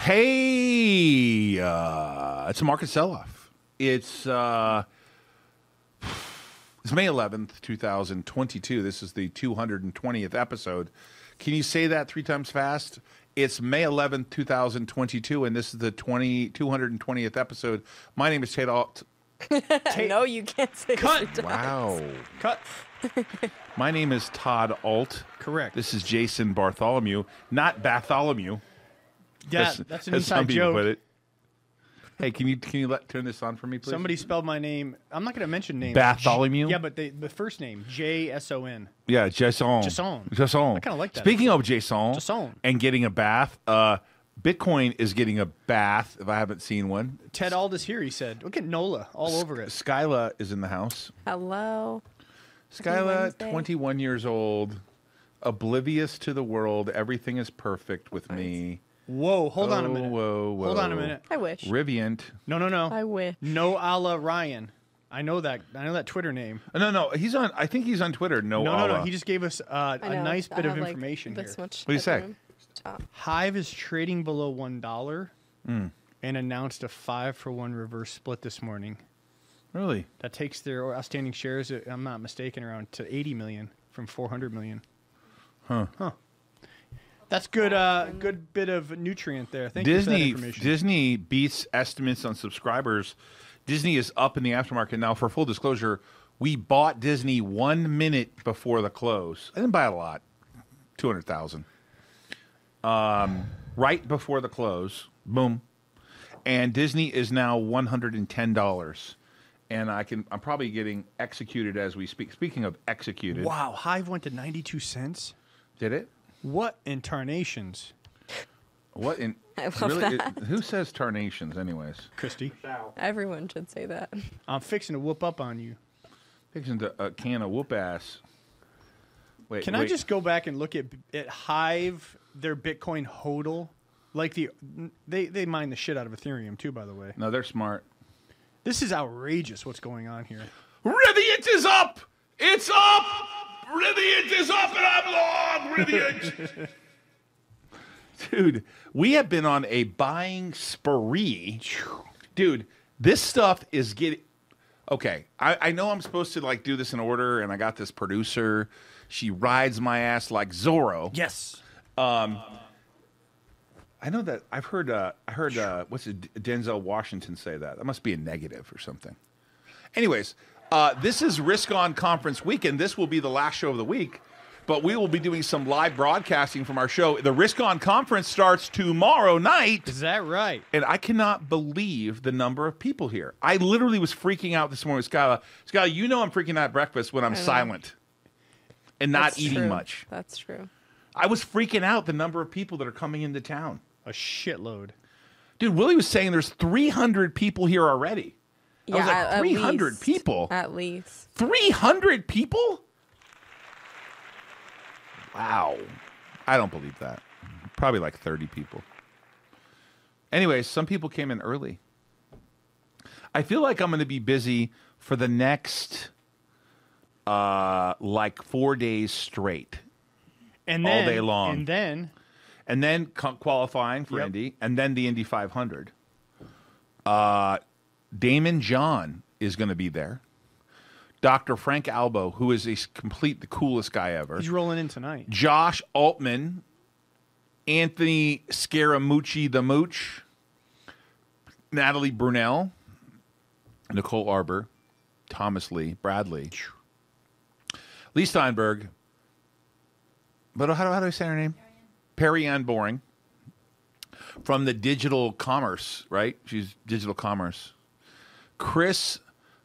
Hey, it's a market sell-off. It's May 11th, 2022. This is the 220th episode. Can you say that 3 times fast? It's May 11th, 2022, and this is the 220th episode. My name is Todd Ault. No, you can't say Cut. Wow. Cut. My name is Todd Ault. Correct. This is Jason Bartholomew, not Bartholomew. Yeah, that's an as some inside people joke. put it. Hey, can you turn this on for me, please? Somebody spelled my name. I'm not going to mention names. Bartholomew? Yeah, but the first name, J-S-O-N. Yeah, Jason. Jason. I kinda like that. Speaking of Jason, Jason. and getting a bath, Bitcoin is getting a bath, if I haven't seen one. Ted Ault is here, he said. Look at NOLA all over it. Skyla is in the house. Hello. Skyla, Wednesday. 21 years old, oblivious to the world. Everything is perfect with me. Whoa, hold on a minute. Whoa. Hold on a minute. I wish. Riviant. No. I wish. No a la Ryan. I know that Twitter name. No. I think he's on Twitter. No. He just gave us a I know, nice I bit of have, information here. this much What do you say? headroom. Top. Hive is trading below $1 and announced a 5-for-1 reverse split this morning. Really? That takes their outstanding shares, if I'm not mistaken, around to 80 million from 400 million. Huh. That's good. Good bit of nutrient there. Thank you for that information. Disney beats estimates on subscribers. Disney is up in the aftermarket now. For full disclosure, we bought Disney 1 minute before the close. I didn't buy a lot, 200,000. Right before the close, boom, and Disney is now $110. And I'm probably getting executed as we speak. Speaking of executed, Wow, Hive went to 92 cents. did it? What in tarnations, What in? I love really? that. Who says tarnations, anyways? Christy? Everyone should say that. I'm fixing to whoop up on you. Fixing a can of whoop ass. Wait, Can I just go back and look at Hive, their Bitcoin hodl? Like they mine the shit out of Ethereum too, by the way. No, they're smart. This is outrageous what's going on here. Riviant is up! It's up! Riviant is up and I'm long! Riviant! Dude, we have been on a buying spree. Dude, this stuff is getting... Okay, I know I'm supposed to like do this in order, and I got this producer. She rides my ass like Zorro. Yes. I know that I've heard what's it, Denzel Washington say that. That must be a negative or something. Anyways, this is Risk On Conference Weekend. This will be the last show of the week, but we will be doing some live broadcasting from our show. The Risk On Conference starts tomorrow night. Is that right? And I cannot believe the number of people here. I literally was freaking out this morning with Skyla. Skyla, you know I'm freaking out at breakfast when I'm silent and not That's eating true. much. That's true. I was freaking out the number of people that are coming into town. A shitload. Dude, Willie was saying there's 300 people here already. I was like, at 300 least. people? At least. 300 people? Wow. I don't believe that. Probably like 30 people. Anyways, some people came in early. I feel like I'm going to be busy for the next like 4 days straight. And All then, day long. And then Qualifying for Yep. Indy, and then the Indy 500. Damon John is going to be there. Dr. Frank Albo, who is the coolest guy ever. he's rolling in tonight. Josh Altman, Anthony Scaramucci the Mooch, Natalie Brunell, Nicole Arbor, Thomas Lee, Bradley, Lee Steinberg. But how do I say her name? Perry Ann Boring. From the digital commerce, right? She's digital commerce. Chris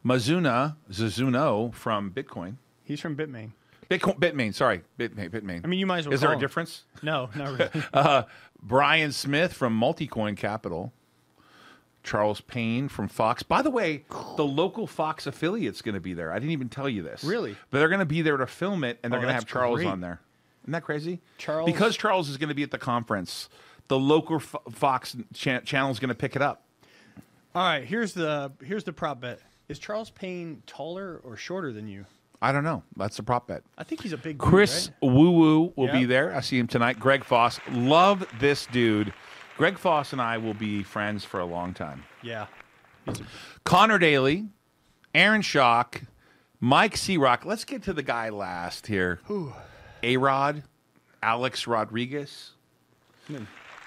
Zazuno from Bitcoin. He's from Bitmain. Bitmain, sorry. Bitmain. I mean, you might as well Is there call a him. difference? No, not really. Brian Smith from Multicoin Capital. Charles Payne from Fox. By the way, the local Fox affiliate's going to be there. I didn't even tell you this. Really? But they're going to be there to film it, and they're going to that's have Charles great. on there. Isn't that crazy? Charles- Because Charles is going to be at the conference, the local Fox channel is going to pick it up. All right, here's the prop bet. Is Charles Payne taller or shorter than you? I don't know. That's the prop bet. I think he's a big dude, Chris right? Woo Woo will be Yep. there. I see him tonight. Greg Foss. Love this dude. Greg Foss and I will be friends for a long time. Yeah. Connor Daly, Aaron Schock, Mike Searock. Let's get to the guy last here. A-Rod, Alex Rodriguez.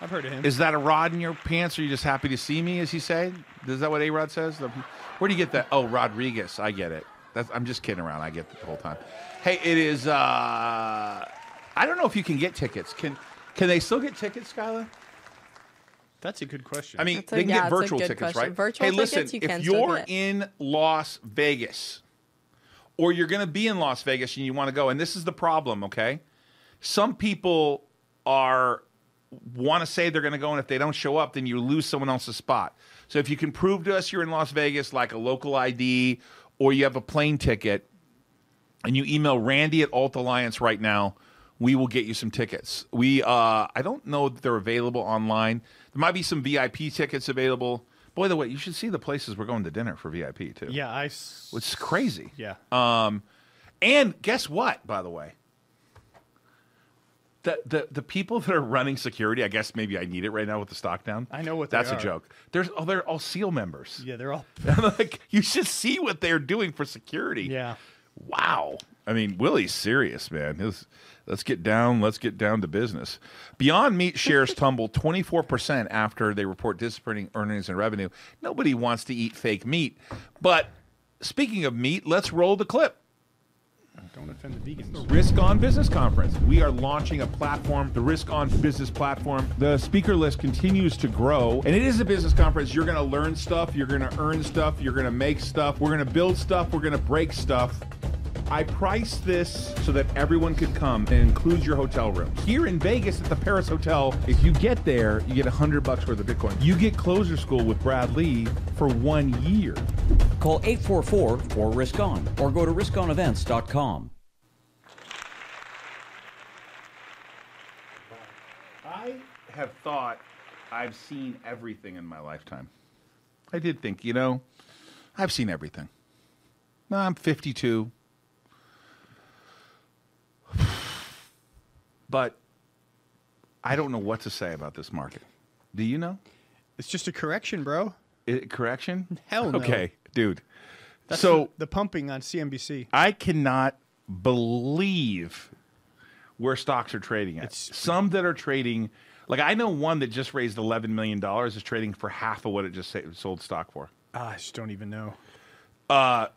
I've heard of him. Is that a rod in your pants, or are you just happy to see me, as he said? Is that what A-Rod says? Where do you get that? Oh, Rodriguez. I get it. I'm just kidding around. I get it the whole time. Hey, it is... I don't know if you can get tickets. Can they still get tickets, Skylar? That's a good question. I mean, That's they can get it's a virtual good tickets, question. right? Virtual hey, tickets listen, you can if still you're get. in Las Vegas, or you're going to be in Las Vegas and you want to go, and this is the problem, okay? Some people want to say they're going to go, and if they don't show up, then you lose someone else's spot. So if you can prove to us you're in Las Vegas, like a local ID, or you have a plane ticket, and you email Randy at Alt Alliance right now, we will get you some tickets. I don't know that they're available online. There might be some VIP tickets available. Boy, the way you should see the places we're going to dinner for VIP too. yeah, It's crazy. Yeah. And guess what? By the way, the people that are running security, I guess maybe I need it right now with the stock down. I know what that's they a are. joke. They're all SEAL members. Yeah, they're all. Like, you should see what they're doing for security. Yeah. Wow. I mean, Willie's serious, man. Let's get down to business. Beyond Meat shares tumble 24% after they report disappointing earnings and revenue. Nobody wants to eat fake meat. But speaking of meat, let's roll the clip. Don't offend the vegans. Risk On Business Conference. We are launching a platform, the Risk On Business Platform. The speaker list continues to grow, and it is a business conference. You're going to learn stuff. You're going to earn stuff. You're going to make stuff. We're going to build stuff. We're going to break stuff. I priced this so that everyone could come, and includes your hotel room. Here in Vegas at the Paris Hotel, if you get there, you get $100 worth of Bitcoin. You get Closer School with Brad Lee for 1 year. Call 844-4-RISK-ON or go to riskonevents.com. I have thought I've seen everything in my lifetime. I did think, I've seen everything. I'm 52. But I don't know what to say about this market. Do you know? It's just a correction, bro. Correction? Hell no. Okay, dude. That's so the pumping on CNBC. I cannot believe where stocks are trading at. Some that are trading, like I know one that just raised $11 million is trading for half of what it just sold stock for. I just don't even know. Nile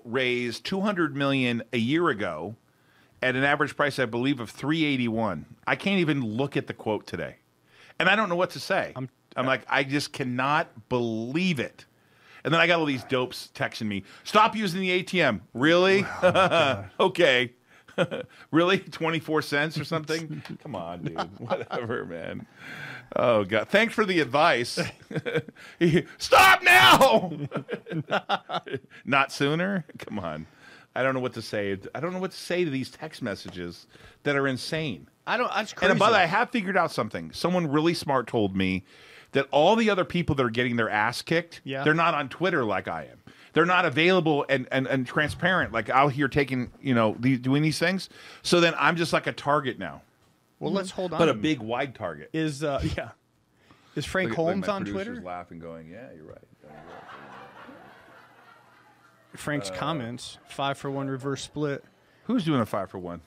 raised $200 million a year ago at an average price, I believe, of $381. I can't even look at the quote today, and I don't know what to say. I'm like, I just cannot believe it. And then I got all these dopes texting me, "Stop using the ATM." Really? Okay. Really? 24 cents or something? Come on, dude. Whatever, man. Oh, God. Thanks for the advice. Stop now! Not sooner? Come on. I don't know what to say. I don't know what to say to these text messages that are insane. That's crazy. And by the way, I have figured out something. Someone really smart told me that all the other people that are getting their ass kicked, they're not on Twitter like I am. They're not available and transparent like out here taking, doing these things. So then I'm just like a target now. Well, let's hold on. But a big, wide target. Is Frank Holmes on Twitter? Laughing, going, "Yeah, you're right." Frank's comments: 5-for-1 reverse split. Who's doing a 5-for-1?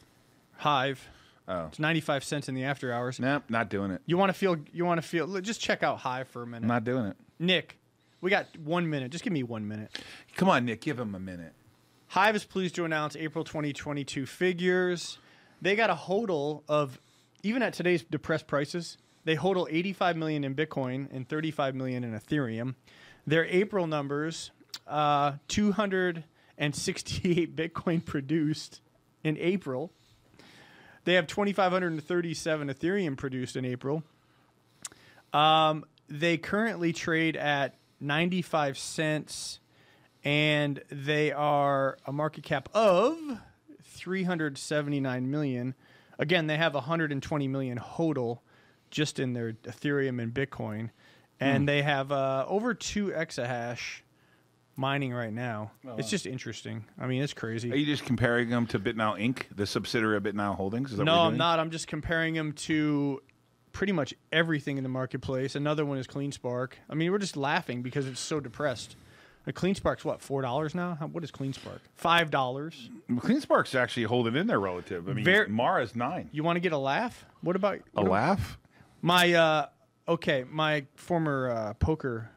Hive. Oh, It's 95 cents in the after hours. Nope, not doing it. You want to feel? Just check out Hive for a minute. I'm not doing it. Nick, we got 1 minute. Just give me 1 minute. Come on, Nick, give him a minute. Hive is pleased to announce April 2022 figures. They got a hodl of, even at today's depressed prices, they hodl 85 million in Bitcoin and 35 million in Ethereum. Their April numbers, 268 Bitcoin produced in April. They have 2,537 Ethereum produced in April. They currently trade at 95 cents, and they are a market cap of 379 million. Again, they have 120 million hodl just in their Ethereum and Bitcoin, and they have over 2 exahash mining right now. It's just interesting. I mean, it's crazy. Are you just comparing them to BitNow Inc., the subsidiary of BitNow Holdings? Is that No, what you're I'm doing? not. I'm just comparing them to pretty much everything in the marketplace. Another one is CleanSpark. I mean, we're just laughing because it's so depressed. CleanSpark's what, $4 now? What is CleanSpark? $5. CleanSpark's actually holding in there relative. I mean, Mara's 9. You want to get a laugh? What about laugh? My my former poker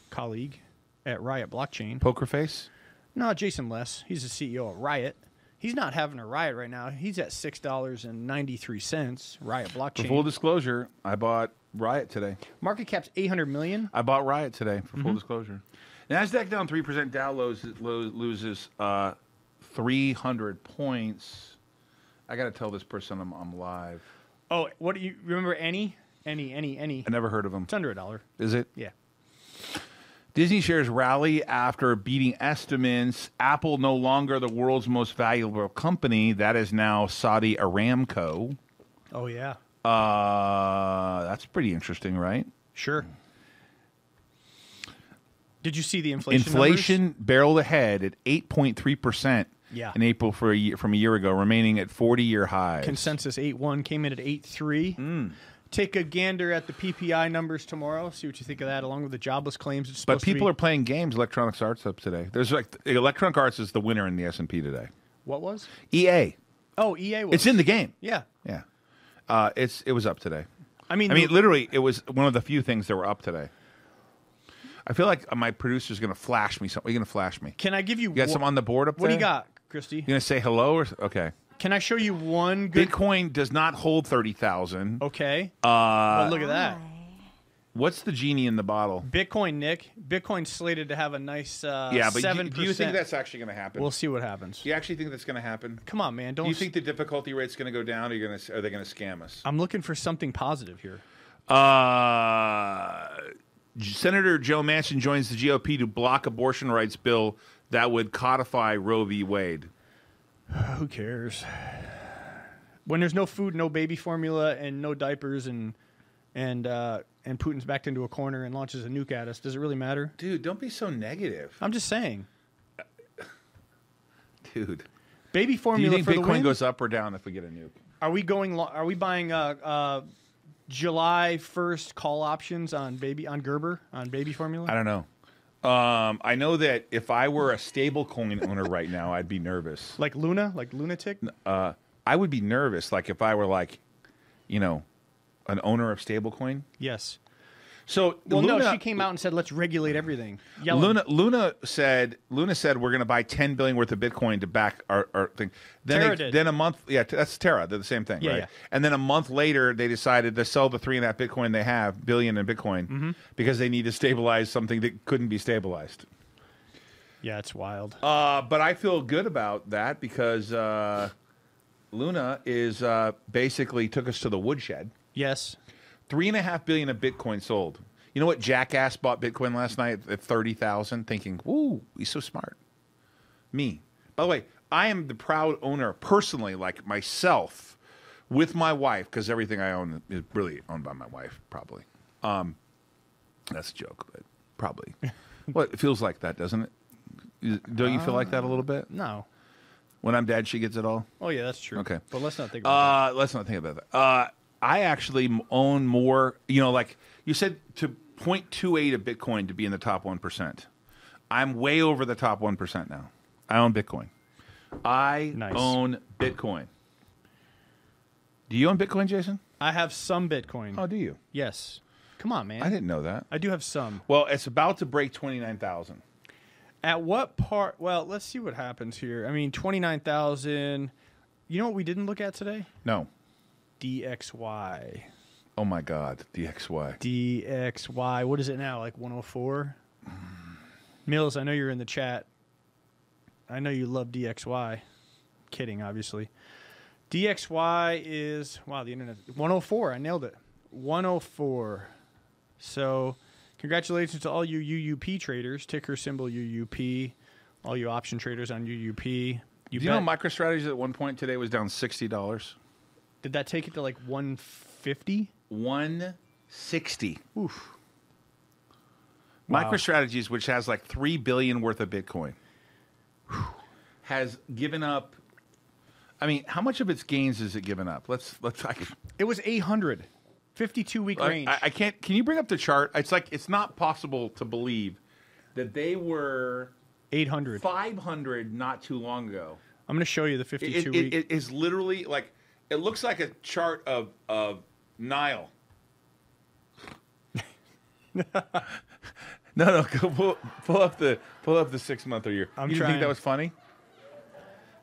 colleague at Riot Blockchain. Poker face? No, Jason Less. He's the CEO of Riot. He's not having a riot right now. He's at $6.93. Riot Blockchain. For full disclosure, I bought Riot today. Market cap's $800 million. I bought Riot today. For full disclosure, Nasdaq down 3%. Dow loses 300 points. I got to tell this person I'm live. Oh, what do you remember? Any? I never heard of them. It's under $1. Is it? Yeah. Disney shares rally after beating estimates. Apple no longer the world's most valuable company. That is now Saudi Aramco. Oh, yeah. That's pretty interesting, right? Sure. Did you see the inflation Inflation barreled ahead at 8.3% in April from a year ago, remaining at 40-year highs. Consensus 8.1 came in at 8.3. Take a gander at the PPI numbers tomorrow. See what you think of that, along with the jobless claims. But people are playing games. Electronic Arts up today. There's Electronic Arts is the winner in the S&P today. What was? EA. Oh, EA was. It's in the game. Yeah. Yeah. It was up today. I mean, literally, it was one of the few things that were up today. I feel like my producer's going to flash me something. Are you going to flash me? Can I give you? You got some on the board up there? What do you got, Christy? You going to say hello or okay? Can I show you one good? Bitcoin does not hold 30,000. Okay. Well, look at that. What's the genie in the bottle? Bitcoin, Nick. Bitcoin's slated to have a nice 7%. Do you think that's actually going to happen? We'll see what happens. Do you actually think that's going to happen? Come on, man. Do you think the difficulty rate's going to go down, or are they going to scam us? I'm looking for something positive here. Senator Joe Manchin joins the GOP to block abortion rights bill that would codify Roe v. Wade. Who cares? When there's no food, no baby formula, and no diapers, and Putin's backed into a corner and launches a nuke at us, does it really matter? Dude, don't be so negative. I'm just saying. Dude. Baby formula. Do you think for the Bitcoin win? goes up or down if we get a nuke? Are we buying July 1st call options on Gerber on baby formula? I don't know. I know that if I were a stable coin owner right now, I'd be nervous. Like Luna? Like Lunatic? I would be nervous, like if I were like, an owner of stablecoin. Yes. So no, she came out and said, let's regulate everything. Luna said we're going to buy 10 billion worth of Bitcoin to back our thing. Then a month, that's Terra. They're the same thing, right? Yeah. And then a month later, they decided to sell the 3.5 billion in Bitcoin because they need to stabilize something that couldn't be stabilized. Yeah, it's wild. But I feel good about that because Luna is basically took us to the woodshed. Yes. 3.5 billion of Bitcoin sold. You know what jackass bought Bitcoin last night at 30,000 thinking, "Woo, he's so smart." Me. By the way, I am the proud owner personally, like myself, with my wife, because everything I own is really owned by my wife, probably. That's a joke, but probably. Well, it feels like that, doesn't it? Don't you feel like that a little bit? No. When I'm dead, she gets it all? Oh, yeah, that's true. Okay. But let's not think about that. Let's not think about that. I actually own more, like you said, to 0.28 of Bitcoin to be in the top 1%. I'm way over the top 1% now. I own Bitcoin. I own Bitcoin. Do you own Bitcoin, Jason? I have some Bitcoin. Oh, do you? Yes. Come on, man. I didn't know that. I do have some. Well, it's about to break 29,000. At what part? Well, let's see what happens here. I mean, 29,000. You know what we didn't look at today? No. DXY. Oh, my God. DXY. DXY. What is it now? Like 104? Mills, I know you're in the chat. I know you love DXY. Kidding, obviously. DXY is, wow, the internet. 104. I nailed it. 104. So, congratulations to all you UUP traders. Ticker symbol UUP. All you option traders on UUP. You know MicroStrategy at one point today was down $60? Did that take it to like 150? 160. Oof. Wow. MicroStrategies, which has like $3 billion worth of Bitcoin, has given up. I mean, how much of its gains has it given up? Let's. It was 800. 52-week range. I can't. Can you bring up the chart? It's like it's not possible to believe that they were 800. 500 not too long ago. I'm going to show you the 52-week. It is literally like it looks like a chart of Nile. No, go pull up the 6 month or year. I'm you didn't trying. think that was funny?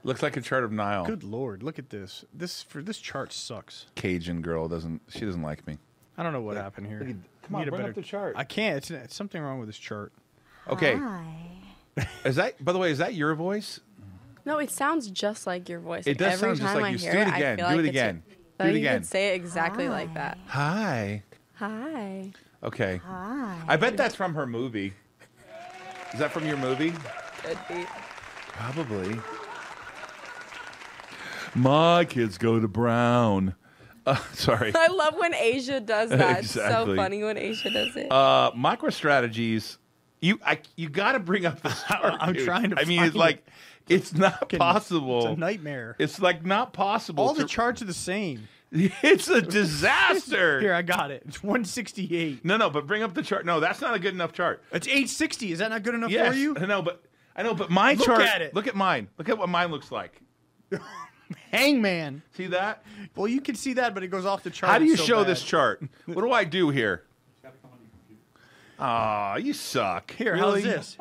Looks like a chart of Nile. Good Lord, look at this. This chart sucks. Cajun girl doesn't like me. I don't know what happened here. Come on, bring up the chart. I can't. It's something wrong with this chart. Okay. Is that, by the way, is that your voice? No, it sounds just like your voice. It does Every sound just time like I you. hear Do it I again. feel Do like it it's again. Like Do it you again. could say it exactly like that. Hi. Hi. Okay. I bet that's from her movie. Is that from your movie? Could be. Probably. My kids go to Brown. Sorry. I love when Asia does that. It's so Exactly. funny when Asia does it. MicroStrategies. You got to bring up this chart. I'm dude. trying to I mean, find it's like it's not possible. It's a nightmare. It's like not possible. All the charts are the same. It's a disaster. Here, I got it. It's 168. No, but bring up the chart. No, that's not a good enough chart. It's 860. Is that not good enough Yes, for you? I know, but my Look chart. at it. Look at mine. Look at what mine looks like. Hangman. See that? Well, you can see that, but it goes off the chart. How do you It's so show bad. this chart? What do I do here? Aw, you suck. Here, Really? how's this?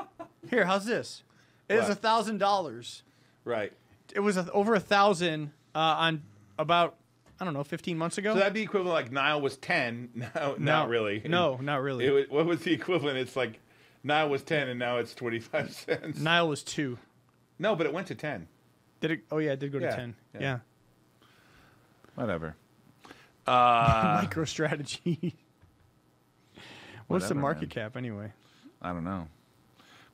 Here, how's this? It is What? $1,000. Right. It was over 1,000 on about 15 months ago. So that'd be equivalent like Nile was 10. No, not really. No, not really. What was the equivalent? It's like Nile was 10 and now it's 25 cents. Nile was 2. No, but it went to 10. Did it? Oh yeah, it did go Yeah, to 10. yeah. Yeah. Whatever. MicroStrategy. What's the Whatever, market man. cap anyway? I don't know.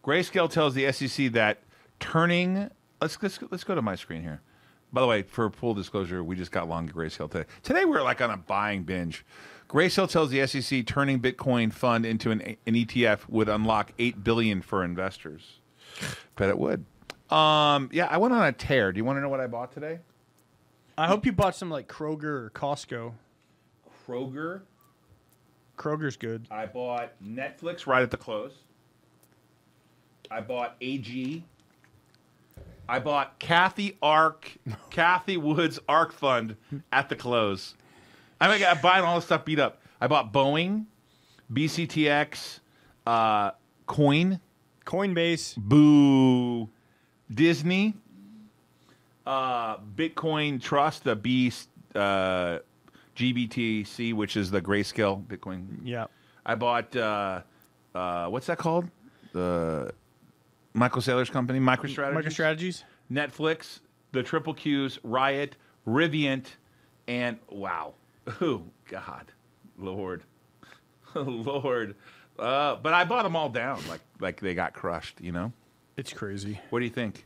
Grayscale tells the SEC that turning. Let's go to my screen here. By the way, for full disclosure, we just got long Grayscale today. Today we're like on a buying binge. Grayscale tells the SEC turning Bitcoin fund into an ETF would unlock $8 billion for investors. Bet it would. Yeah, I went on a tear. Do you want to know what I bought today? I hope you bought some like Kroger or Costco. Kroger. Kroger's good. I bought Netflix right at the close. I bought AG. I bought Kathy Wood's ARK Fund at the close. I'm buying all this stuff beat up. I bought Boeing, BCTX, Coinbase. Boo, Disney, Bitcoin Trust, the GBTC, which is the Grayscale Bitcoin. Yeah. I bought what's that called? The Michael Saylor's company, MicroStrategies. MicroStrategies. Netflix, the Triple Qs, Riot, Riviant, and wow. Oh, God. Lord. Lord. But I bought them all down like they got crushed, you know? It's crazy. What do you think?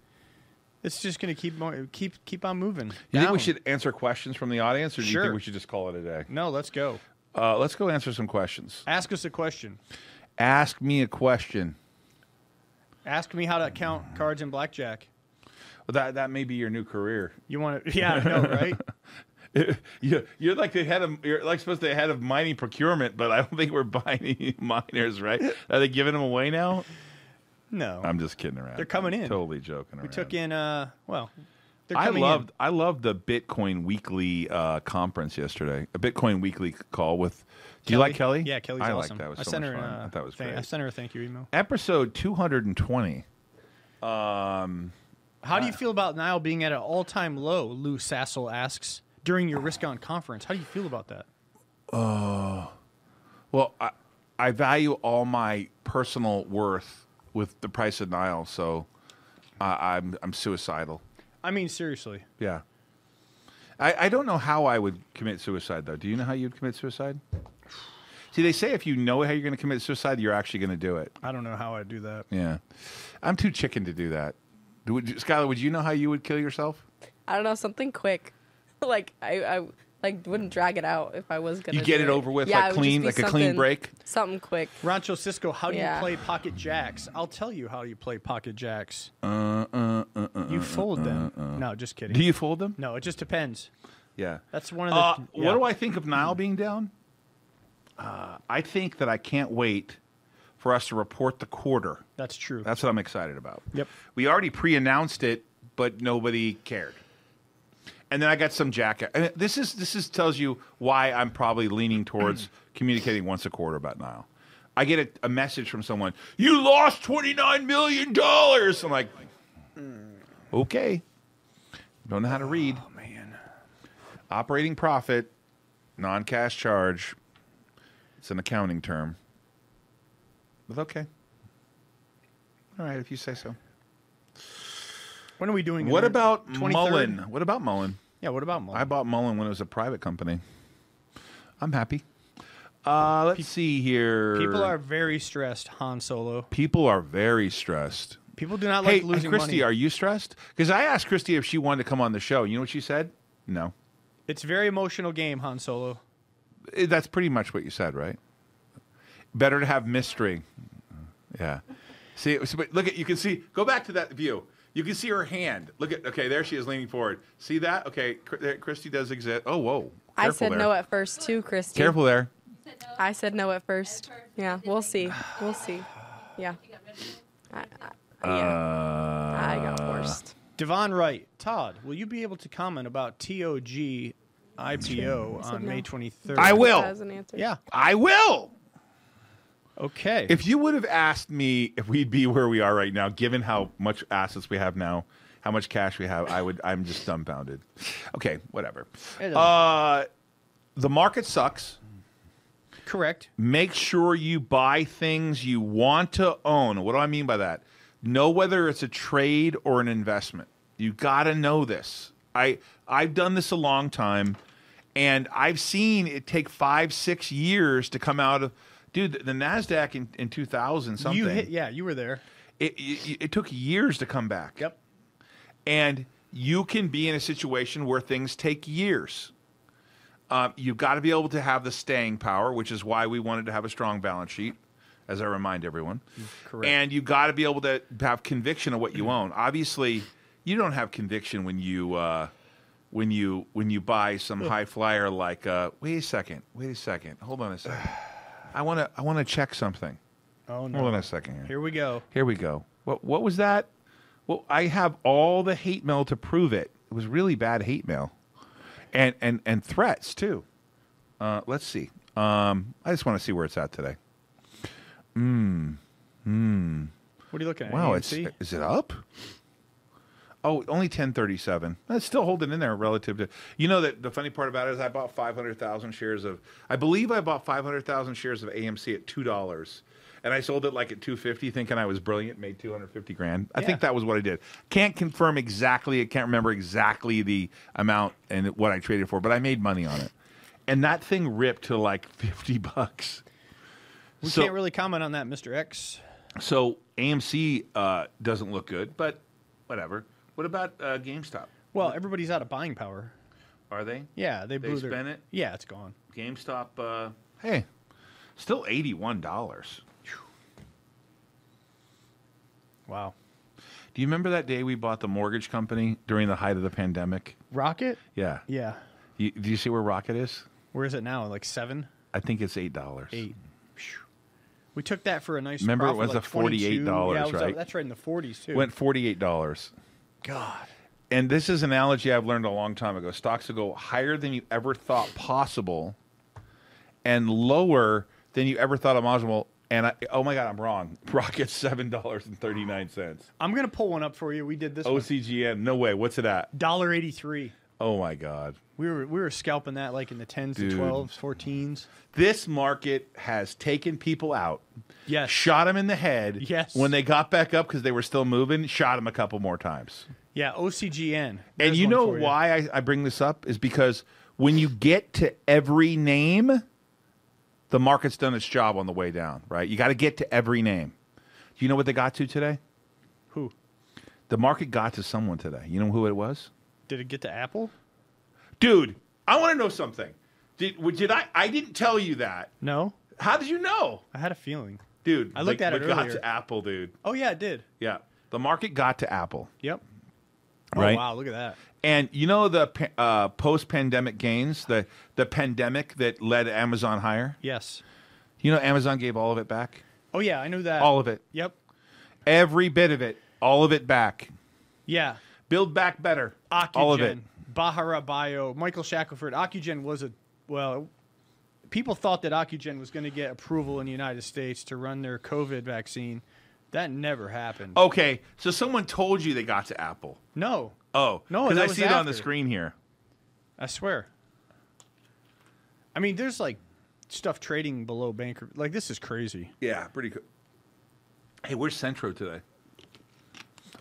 It's just gonna keep on moving. You think down. we should answer questions from the audience, or do you Sure. think we should just call it a day? No, let's go. Let's go answer some questions. Ask us a question. Ask me a question. Ask me how to count cards in blackjack. Well, that may be your new career. You want to? Yeah, I know, right? You're like the head of supposed to be the head of mining procurement, but I don't think we're buying any miners, right? Are they giving them away now? No, I'm just kidding around. They're coming in. Totally joking around. we took in. They're I coming loved the Bitcoin Weekly conference yesterday. A Bitcoin Weekly call with. Do you like Kelly? Yeah, Kelly's I awesome. like that. It was I so sent much her. fun. I thought it was great. I sent her a thank you email. Episode 220. How do you feel about Nile being at an all-time low? Lou Sassel asks during your Risk On conference. How do you feel about that? Well, I value all my personal worth with the price of Nile, so I'm suicidal. I mean, seriously. Yeah. I don't know how I would commit suicide, though. Do you know how you'd commit suicide? See, they say if you know how you're going to commit suicide, you're actually going to do it. I don't know how I'd do that. Yeah. I'm too chicken to do that. Skylar, would you know how you would kill yourself? I don't know, something quick. Like I wouldn't drag it out if I was gonna. You get do it over with, Yeah, like it would just clean, be like a clean something- break? Something quick. Rancho Cisco, how do you Yeah. play pocket jacks? I'll tell you how you play pocket jacks. You fold them. No, just kidding. Do you fold them? No, it just depends. Yeah. That's one of the. What do I think of Nile being down? I think that I can't wait for us to report the quarter. That's true. That's what I'm excited about. Yep. We already pre-announced it, but nobody cared. And then I got some jacket. And this tells you why I'm probably leaning towards communicating once a quarter about Nile. I get a message from someone, you lost $29 million. I'm like, okay. Don't know how to read. Oh, man. Operating profit, non-cash charge. It's an accounting term. But okay. All right, if you say so. When are we doing it? What about 23rd? Mullen? What about Mullen? Yeah, what about Mullen? I bought Mullen when it was a private company. I'm happy. Let's see here. People are very stressed, Han Solo. People are very stressed. People do not like losing Christy, money. are you stressed? Because I asked Christy if she wanted to come on the show. You know what she said? No. It's a very emotional game, Han Solo. That's pretty much what you said, right? Better to have mystery. Yeah. See, look at, you can see, go back to that view. You can see her hand. Look at, okay, there she is leaning forward. See that? Okay, Christy does exist. Oh, whoa. I said no at first too, Christy. Careful there. I said no at first. Yeah, we'll see. We'll see. Yeah. I got forced. Devon Wright. Todd, will you be able to comment about TOG IPO on May 23rd? I will. As an answer. Yeah. I will. Okay. If you would have asked me if we'd be where we are right now, given how much assets we have now, how much cash we have, I'm just dumbfounded. Okay, whatever. The market sucks. Correct. Make sure you buy things you want to own. What do I mean by that? Know whether it's a trade or an investment. You got to know this. I've done this a long time, and I've seen it take 5-6 years to come out of. Dude, the NASDAQ in 2000 something. You were there. It took years to come back. Yep. And you can be in a situation where things take years. You've got to be able to have the staying power, which is why we wanted to have a strong balance sheet, as I remind everyone. Correct. And you've got to be able to have conviction of what you own. Obviously, you don't have conviction when you buy some high flyer like. Wait a second. Hold on a second. I want to check something. Oh no! Hold on a second here. Here we go. What was that? Well, I have all the hate mail to prove it. It was really bad hate mail, and threats too. Let's see. I just want to see where it's at today. What are you looking at? Wow, AMC? is it up? Oh, only 1037. That's still holding in there relative to. You know that the funny part about it is I bought 500,000 shares of. I believe I bought 500,000 shares of AMC at $2, and I sold it like at $250, thinking I was brilliant, made $250,000. I think that was what I did. Can't confirm exactly. I can't remember exactly the amount and what I traded for, but I made money on it, and that thing ripped to like $50. We can't really comment on that, Mr. X. So AMC doesn't look good, but whatever. What about GameStop? Well, everybody's out of buying power. Are they? Yeah, they blew their. spent it? Yeah, it's gone. GameStop, hey, still $81. Wow. Do you remember that day we bought the mortgage company during the height of the pandemic? Rocket? Yeah. Yeah. Do you see where Rocket is? Where is it now? Like 7? I think it's $8. 8. We took that for a nice. Remember, it profit, was like a $48, 22. Yeah, right? That's right in the 40s too. Went $48. God. And this is an analogy I've learned a long time ago. Stocks will go higher than you ever thought possible, and lower than you ever thought imaginable. And oh my God, I'm wrong. Rocket's $7.39. I'm gonna pull one up for you. We did this. One. OCGN. No way. What's it at? $1.83. Oh my God. We were scalping that like in the 10s Dude. to 12s, 14s. This market has taken people out. Yes. Shot them in the head. Yes. When they got back up because they were still moving, shot them a couple more times. Yeah, OCGN. And There's you one know for you. why I bring this up is because when you get to every name, the market's done its job on the way down, right? You got to get to every name. Do you know what they got to today? Who? The market got to someone today. You know who it was? Did it get to Apple? Dude, I want to know something. Did I didn't tell you that. No. How did you know? I had a feeling. Dude, I looked at it got earlier. to Apple, dude. Oh yeah, it did. Yeah. The market got to Apple. Yep. Right? Oh, wow, look at that. And you know the post-pandemic gains, the pandemic that led Amazon higher? Yes. You know Amazon gave all of it back? Oh, yeah, I knew that. All of it. Yep. Every bit of it. All of it back. Yeah. Build back better. Ocugen, All of it. Bahara Bio, Michael Shackelford. Ocugen was people thought that Ocugen was going to get approval in the United States to run their COVID vaccine. That never happened. Okay, so someone told you they got to Apple. No. Oh, No, because that I was see it on the after. screen here. I swear. I mean, there's like stuff trading below banker. Like, this is crazy. Yeah, pretty cool. Hey, where's Centro today?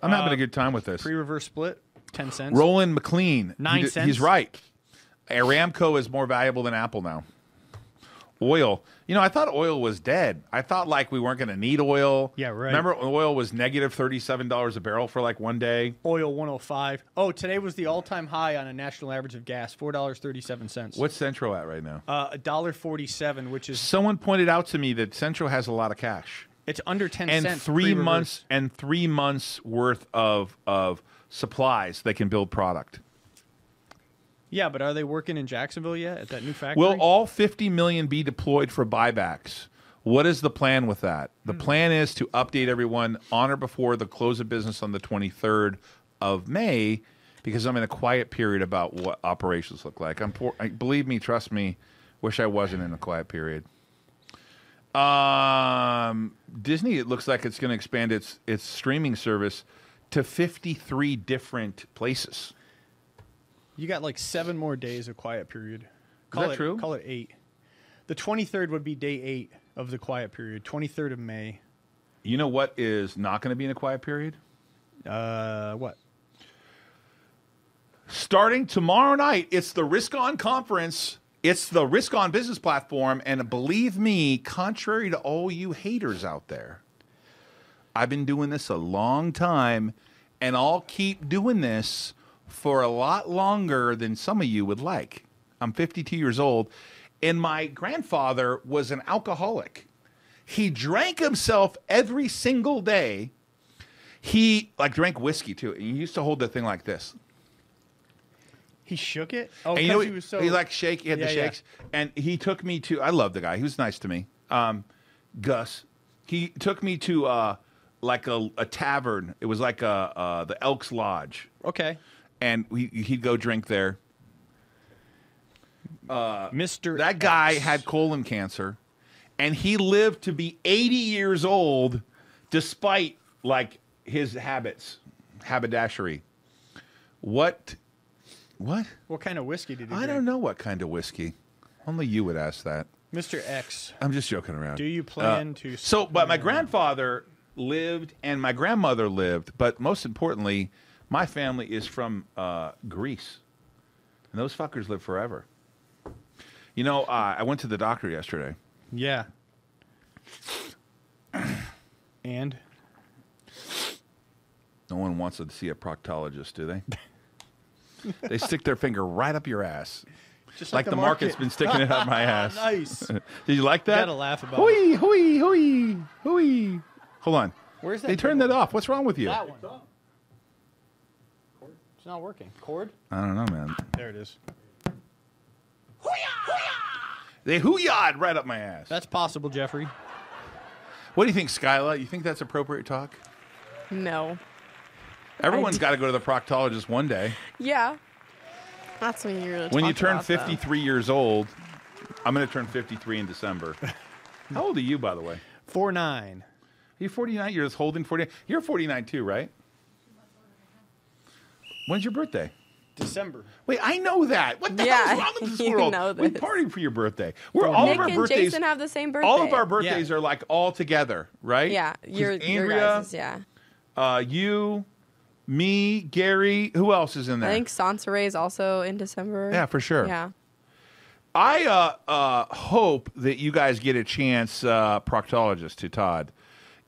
I'm having a good time with this. Pre-reverse split, 10 cents. Roland McLean. 9 cents. He's right. Aramco is more valuable than Apple now. Oil. You know, I thought oil was dead. I thought like we weren't going to need oil. Yeah, right. Remember oil was negative $37 a barrel for like one day? Oil 105. Oh, today was the all-time high on a national average of gas, $4.37. What's Centro at right now? $1.47, which is Someone pointed out to me that Centro has a lot of cash. it's under 10 And cents. 3 pre-reverse. months and 3 months worth of supplies they can build product. Yeah, but are they working in Jacksonville yet at that new factory? Will all 50 million be deployed for buybacks? What is the plan with that? The plan is to update everyone on or before the close of business on the 23rd of May, because I'm in a quiet period about what operations look like. Believe me, trust me, wish I wasn't in a quiet period. Disney, it looks like it's going to expand its streaming service to 53 different places. You got like 7 more days of quiet period. that true? Call it 8. The 23rd would be day 8 of the quiet period. 23rd of May. You know what is not going to be in a quiet period? What? Starting tomorrow night, it's the Risk On Conference. It's the Risk On Business Platform. And believe me, contrary to all you haters out there, I've been doing this a long time, and I'll keep doing this for a lot longer than some of you would like. I'm 52 years old, and my grandfather was an alcoholic. He drank himself every single day. He drank whiskey too, and he used to hold the thing like this. He shook it? Oh, And you know, he was so... he like shake. He had the Yeah, yeah. shakes, and he took me to. I love the guy. He was nice to me. Gus. He took me to like a tavern. It was like the Elks Lodge, Okay. and he'd go drink there. Mr. That guy X. had colon cancer, and he lived to be 80 years old, despite like his haberdashery. What? What kind of whiskey did he I drink? don't know what kind of whiskey. Only you would ask that. Mr. X, I'm just joking around. do you plan to... But my grandfather lived and my grandmother lived, but most importantly, my family is from Greece, and those fuckers live forever. You know, I went to the doctor yesterday. Yeah. And? No one wants to see a proctologist, do they? They stick their finger right up your ass. Just Like the market's been sticking it up my ass. Nice. Did you like that? Gotta laugh about hooey, hooey, hooey, hooey. Hold on. Where's that? They turned that off. What's wrong with you? That one. It's not working. Cord? I don't know, man. There it is. They hoo-yah'd right up my ass. That's possible, Jeffrey. What do you think, Skyla? You think that's appropriate talk? No. Everyone's got to go to the proctologist one day. Yeah. That's when you're When you turn about, 53 years old, I'm going to turn 53 in December. How old are you, by the way? 4'9". You're 49. You're holding 49. You're 49 too, right? When's your birthday? December. Wait, I know that. What the Yeah, hell is wrong with this you world? know We this. party for your birthday. We're all Nick of our and birthdays. Jason have the same birthday. All of our birthdays Yeah. are like all together, right? Yeah, 'Cause your Andrea, guys', yeah. You, me, Gary. Who else is in there? I think Sansaray is also in December. Yeah, for sure. Yeah. I hope that you guys get a chance, proctologist, to Todd.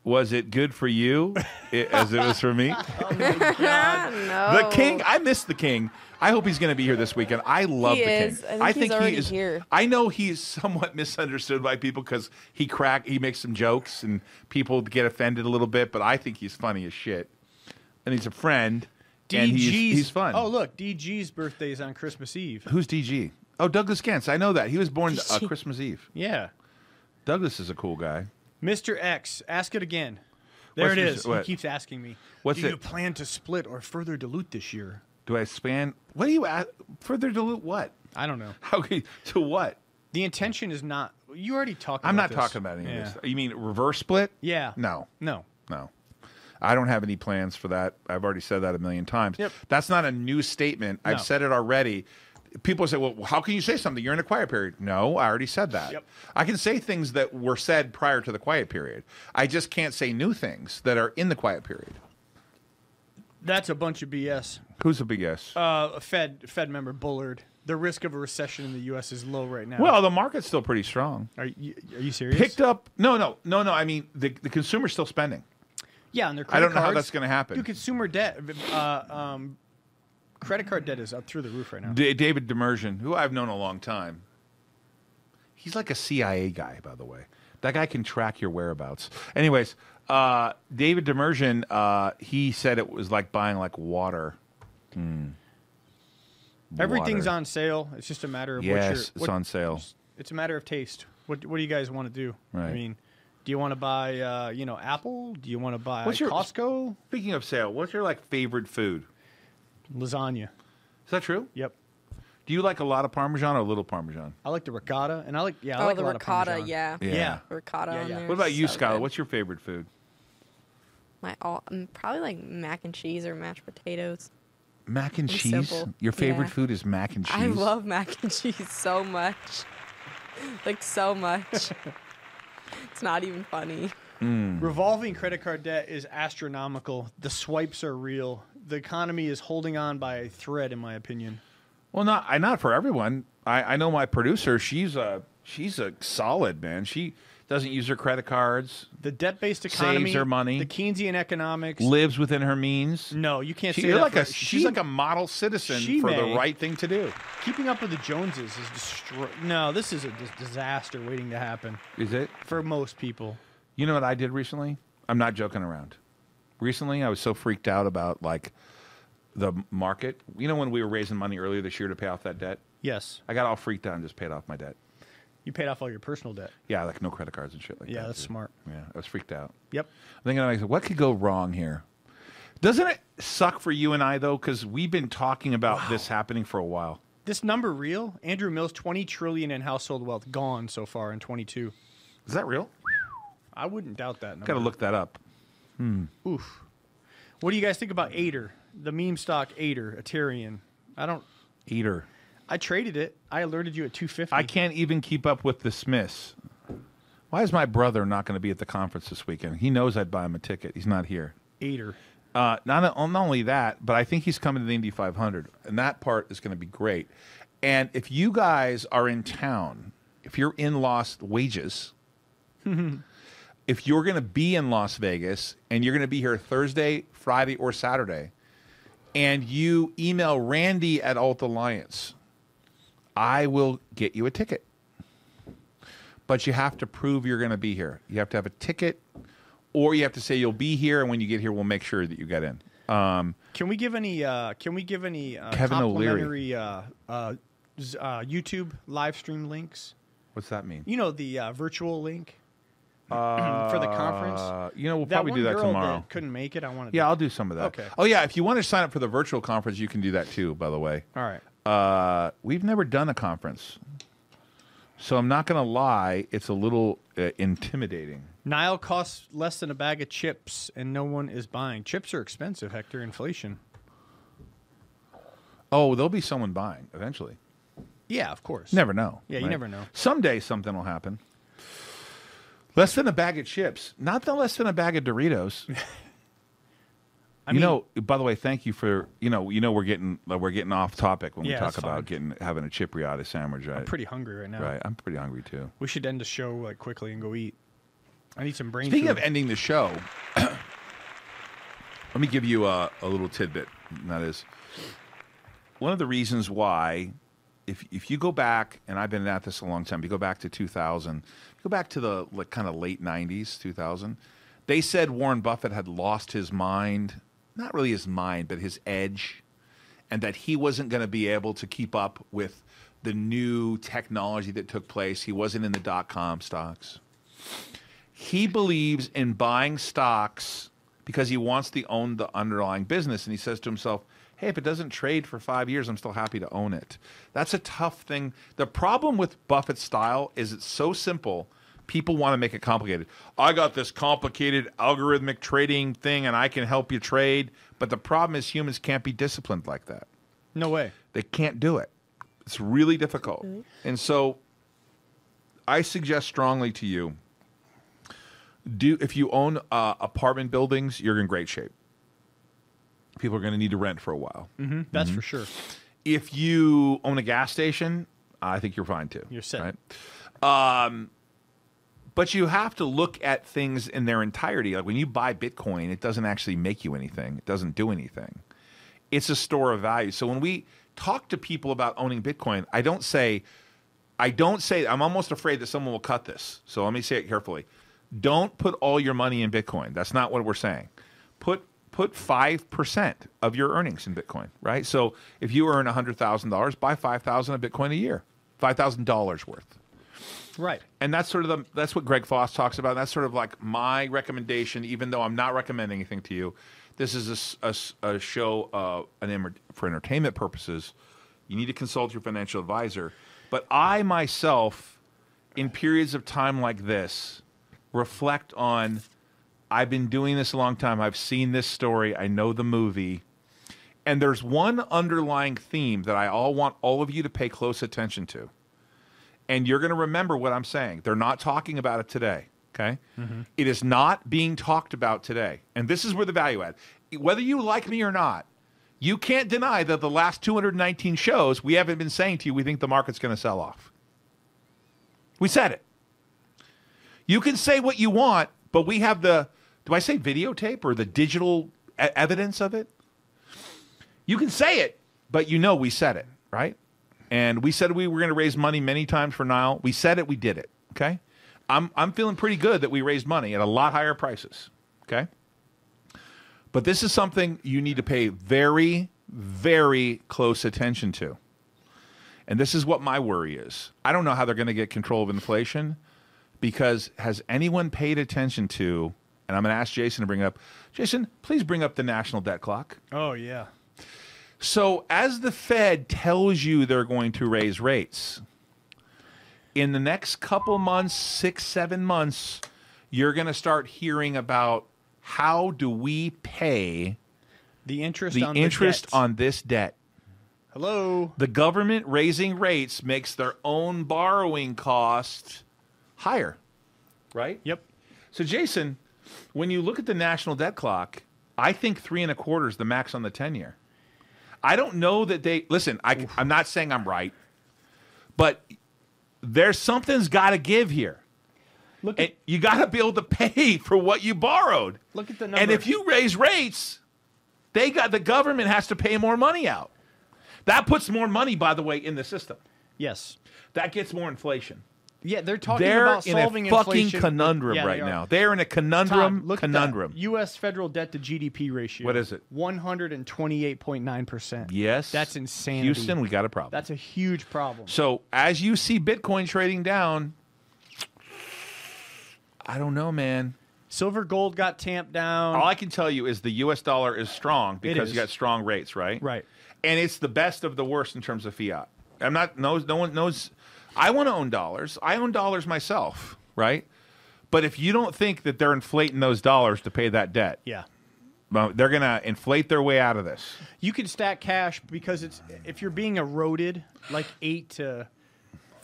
Was it good for you as it was for me? No. The King, I miss the King. I hope he's going to be here this weekend. I love He the King. is. I think he's already here. I know he's somewhat misunderstood by people because he makes some jokes and people get offended a little bit, but I think he's funny as shit. And he's a friend, and he's fun. Oh, look, DG's birthday is on Christmas Eve. Who's DG? Oh, Douglas Gantz. I know that. He was born Christmas Eve. Yeah. Douglas is a cool guy. Mr. X, ask it again. There What's it this- is. what? He keeps asking me. What's Do you it? plan to split or further dilute this year? Do I span? What do you further dilute? What? I don't know. Okay, to what? The intention is not. You already talked. I'm about not this. talking about any Yeah. of this. You mean reverse split? Yeah. No, No. no. I don't have any plans for that. I've already said that a million times. Yep. That's not a new statement. No. I've said it already. People say, well, how can you say something? You're in a quiet period. No, I already said that. Yep. I can say things that were said prior to the quiet period. I just can't say new things that are in the quiet period. That's a bunch of BS. Who's a big yes? A Fed member Bullard. The risk of a recession in the U.S. is low right now. Well, the market's still pretty strong. Are you serious? Picked up. No. I mean, the consumer's still spending. Yeah, and their I credit don't know how cards- that's going to happen. Dude, consumer debt, credit card debt is up through the roof right now. David Demersion, who I've known a long time. He's like a CIA guy, by the way. That guy can track your whereabouts. Anyways, David Demersion, he said it was like buying like water. Everything's Water. on sale. It's just a matter of Yes, it's on sale. It's a matter of taste. What do you guys want to do? Right. I mean, do you want to buy Apple? Do you want to buy What's your- Costco? Speaking of sale, what's your like favorite food? Lasagna. Is that true? Yep. Do you like a lot of Parmesan or a little Parmesan? I like the ricotta, and I like Oh, a the lot of ricotta, Parmesan. yeah. Yeah. Ricotta Yeah, on yeah. there. What about you, so Skylar? good. What's your favorite food? Probably like mac and cheese or mashed potatoes. Mac and I'm cheese? simple. Your favorite Yeah. food is mac and cheese? I love mac and cheese so much. Like, so much. It's not even funny. Revolving credit card debt is astronomical. The swipes are real. The economy is holding on by a thread, in my opinion. Well, not for everyone. I know my producer. She's a solid man. She doesn't use her credit cards. The debt-based economy, Saves her money. the Keynesian economics. Lives within her means. No, you can't say You're that. like for- she's like a model citizen she for may. the right thing to do. Keeping up with the Joneses is No, this is a disaster waiting to happen Is it? for most people. You know what I did recently? I'm not joking around. Recently, I was so freaked out about like the market. You know when we were raising money earlier this year to pay off that debt? Yes, I got all freaked out and just paid off my debt. you paid off all your personal debt. Yeah, like no credit cards and shit like that. Yeah, that's dude. smart. Yeah, I was freaked out. Yep. I'm thinking to myself, what could go wrong here? Doesn't it suck for you and I though? Because we've been talking about this happening for a while. This number real? Andrew Mills, 20 trillion in household wealth gone so far in 22. Is that real? I wouldn't doubt that number. Got to look that up. Oof. What do you guys think about Ader, the meme stock Ader, Ethereum? Eater. I traded it. I alerted you at 250. I can't even keep up with the Smiths. Why is my brother not going to be at the conference this weekend? He knows I'd buy him a ticket. He's not here. Ader. Not only that, but I think he's coming to the Indy 500, and that part is going to be great. And if you guys are in town, if you're in Lost Wages, if you're going to be in Las Vegas and you're going to be here Thursday, Friday, or Saturday, and you email Randy at Alt Alliance, I will get you a ticket. But you have to prove you're going to be here. You have to have a ticket, or you have to say you'll be here, and when you get here, we'll make sure that you get in. Can we give any Kevin O'Leary. complimentary YouTube live stream links? What's that mean? You know, the virtual link for the conference. We'll probably do that girl tomorrow. that couldn't make it. I wanted. Yeah, I'll do some of that. Okay. Oh, yeah, if you want to sign up for the virtual conference, you can do that too, by the way. All right. We've never done a conference. So I'm not going to lie, it's a little intimidating. Nile costs less than a bag of chips, and no one is buying. Chips are expensive, Hector. Inflation. Oh, there'll be someone buying eventually. Yeah, of course. Never know. Yeah, you right? never know. Someday something will happen. Less than a bag of chips. Not the less than a bag of Doritos. I mean, By the way, thank you for we're getting off topic when we Yeah, talk that's about fine. having a chipriata sandwich. Right? I'm pretty hungry right now. Right, I'm pretty hungry too. We should end the show like quickly and go eat. I need some brain Speaking food. of ending the show, let me give you a little tidbit. And that is one of the reasons why, if you go back, and I've been at this a long time, you go back to 2000, go back to the kind of late 90s, 2000, they said Warren Buffett had lost his mind. not really his mind, but his edge, and that he wasn't going to be able to keep up with the new technology that took place. He wasn't in the dot-com stocks. He believes in buying stocks because he wants to own the underlying business, and he says to himself, hey, if it doesn't trade for 5 years, I'm still happy to own it. That's a tough thing. The problem with Buffett's style is it's so simple, people want to make it complicated. I got this complicated algorithmic trading thing, and I can help you trade. But the problem is humans can't be disciplined like that. No way. They can't do it. It's really difficult. And so I suggest strongly to you, if you own apartment buildings, you're in great shape. People are going to need to rent for a while. That's for sure. If you own a gas station, I think you're fine too. You're set. Right? But you have to look at things in their entirety. Like when you buy Bitcoin, it doesn't actually make you anything. It doesn't do anything. It's a store of value. So when we talk to people about owning Bitcoin, I don't say, I'm almost afraid that someone will cut this. So let me say it carefully. Don't put all your money in Bitcoin. That's not what we're saying. Put 5% of your earnings in Bitcoin, right? So if you earn $100,000, buy $5,000 of Bitcoin a year, $5,000 worth. Right. And that's sort of that's what Greg Foss talks about. That's sort of like my recommendation, even though I'm not recommending anything to you. This is a show for entertainment purposes. You need to consult your financial advisor. But I myself, in periods of time like this, reflect on, I've been doing this a long time. I've seen this story. I know the movie. And there's one underlying theme that I want all of you to pay close attention to. And you're going to remember what I'm saying. They're not talking about it today, okay? It is not being talked about today. And this is where the value add. Whether you like me or not, you can't deny that the last 219 shows, we haven't been saying to you we think the market's going to sell off. We said it. You can say what you want, but we have the, do I say videotape or the digital evidence of it? You can say it, but you know we said it, right? And we said we were going to raise money many times for Nile. We said it, we did it, okay? I'm feeling pretty good that we raised money at a lot higher prices, okay? But this is something you need to pay very, very close attention to. And this is what my worry is. I don't know how they're going to get control of inflation, because has anyone paid attention to, and I'm going to ask Jason to bring it up. Jason, please bring up the national debt clock. Oh, yeah. So as the Fed tells you they're going to raise rates, in the next couple months, 6, 7 months, you're going to start hearing about how do we pay the interest on this debt. Hello. The government raising rates makes their own borrowing cost higher, right? Yep. So Jason, when you look at the national debt clock, I think 3.25 is the max on the 10-year. I don't know that they listen. I'm not saying I'm right, but there's something's got to give here. You got to be able to pay for what you borrowed. Look at the numbers. And if you raise rates, the government has to pay more money out. That puts more money, by the way, in the system. Yes. That gets more inflation. Yeah, they're talking about solving in a fucking inflation. conundrum right now. They're in a conundrum. Tom, look at that. U.S. federal debt to GDP ratio. What is it? 128.9%. Yes. That's insanity. Houston, we got a problem. That's a huge problem. So as you see Bitcoin trading down, I don't know, man. Silver gold got tamped down. All I can tell you is the U.S. dollar is strong because you got strong rates, right? Right. And it's the best of the worst in terms of fiat. No one knows. I want to own dollars. I own dollars myself, right? But if you don't think that they're inflating those dollars to pay that debt, yeah, well, they're going to inflate their way out of this. You can stack cash because if you're being eroded like 8 to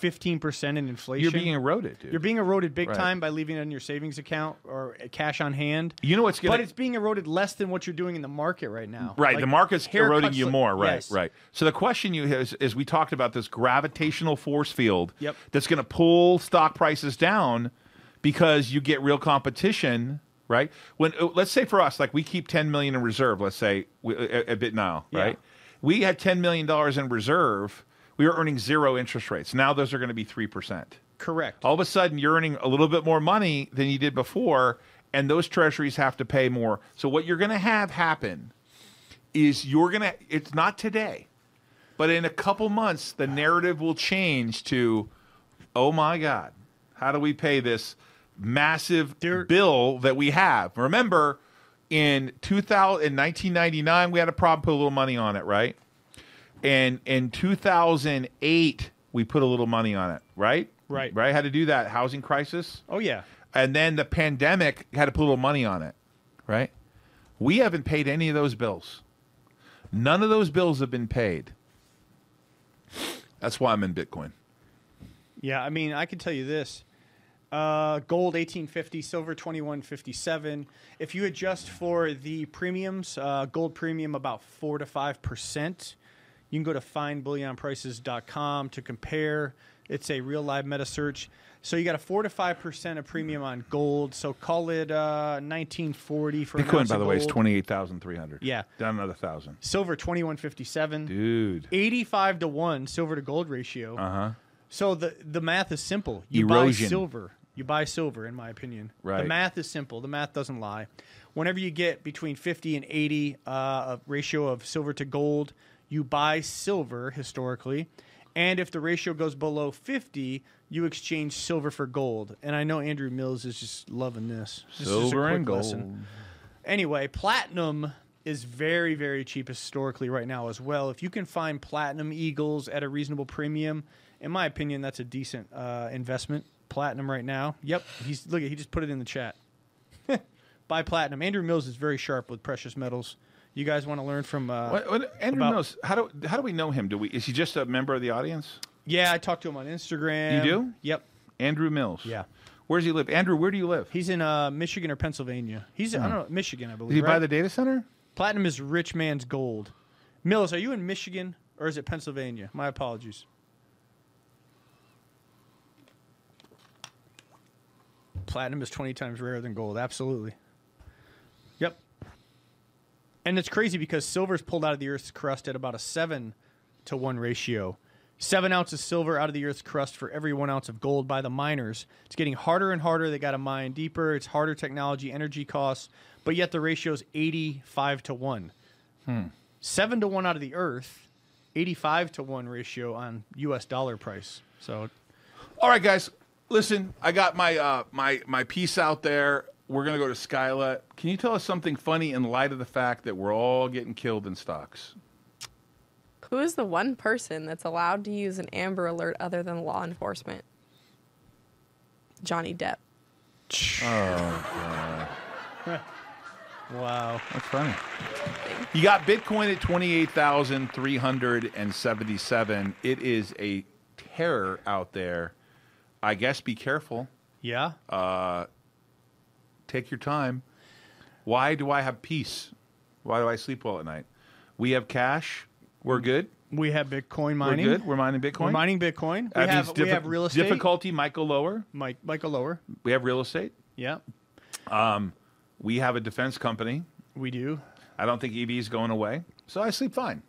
15% in inflation. You're being eroded, dude. You're being eroded big time by leaving it in your savings account or cash on hand. You know what's going to... But it's being eroded less than what you're doing in the market right now. Right, like the market's eroding you more. Right, yes. right. So the question you have is we talked about this gravitational force field Yep. that's going to pull stock prices down because you get real competition, right? When let's say for us, like we keep $10 million in reserve, let's say a bit now, right? We had $10 million in reserve. We were earning 0 interest rates. Now those are going to be 3%. Correct. All of a sudden, you're earning a little bit more money than you did before, and those treasuries have to pay more. So what you're going to have happen is it's not today, but in a couple months, the narrative will change to, oh my God, how do we pay this massive bill that we have? Remember, in 1999, we had a problem, put a little money on it, right? And in 2008, we put a little money on it, right? Right. Had to do that. Housing crisis. Oh, yeah. And then the pandemic had to put a little money on it, right? We haven't paid any of those bills. None of those bills have been paid. That's why I'm in Bitcoin. Yeah, I mean, I can tell you this. Gold 1850, silver 2157. If you adjust for the premiums, gold premium about 4 to 5%. You can go to findbullionprices.com to compare. It's a real live meta search. So you got a 4 to 5% of premium on gold. So call it 1940 for Bitcoin, by the way, is 28,300. Yeah, down another 1,000. Silver 2157. Dude, 85 to 1 silver to gold ratio. So the math is simple. You Erosion. buy silver. You buy silver, in my opinion. Right. The math is simple. The math doesn't lie. Whenever you get between 50 and 80 a ratio of silver to gold, you buy silver historically. And if the ratio goes below 50, you exchange silver for gold. And I know Andrew Mills is just loving this. Silver and gold. Lesson. Anyway, platinum is very, very cheap historically right now as well. If you can find platinum eagles at a reasonable premium, in my opinion, that's a decent investment. Platinum right now. Yep. He just put it in the chat. Buy platinum. Andrew Mills is very sharp with precious metals. You guys want to learn from Andrew Mills? How do we know him? Is he just a member of the audience? Yeah, I talked to him on Instagram. You do? Yep. Andrew Mills. Yeah. Where does he live? Andrew, where do you live? He's in Michigan or Pennsylvania. He's I don't know, Michigan, I believe. Did he buy right? the data center? Platinum is rich man's gold. Mills, are you in Michigan or is it Pennsylvania? My apologies. Platinum is 20 times rarer than gold. Absolutely. Yep. And it's crazy because silver's pulled out of the Earth's crust at about a 7 to 1 ratio. 7 ounces silver out of the Earth's crust for every 1 ounce of gold by the miners. It's getting harder and harder. They got to mine deeper. It's harder technology, energy costs. But yet the ratio is 85 to 1. 7 to 1 out of the Earth, 85 to 1 ratio on U.S. dollar price. So, all right, guys. Listen, I got my my piece out there. We're going to go to Skyla. Can you tell us something funny in light of the fact that we're all getting killed in stocks? Who is the one person that's allowed to use an Amber Alert other than law enforcement? Johnny Depp. Oh, God. wow. That's funny. You got Bitcoin at 28,377. It is a terror out there. I guess be careful. Yeah. Take your time. Why do I have peace? Why do I sleep well at night? We have cash. We're good. We have Bitcoin mining. We're good. We're mining Bitcoin. We're mining Bitcoin. We have real estate. Difficulty might go lower. Might go lower. We have real estate. Yeah. We have a defense company. We do. I don't think EV is going away, so I sleep fine.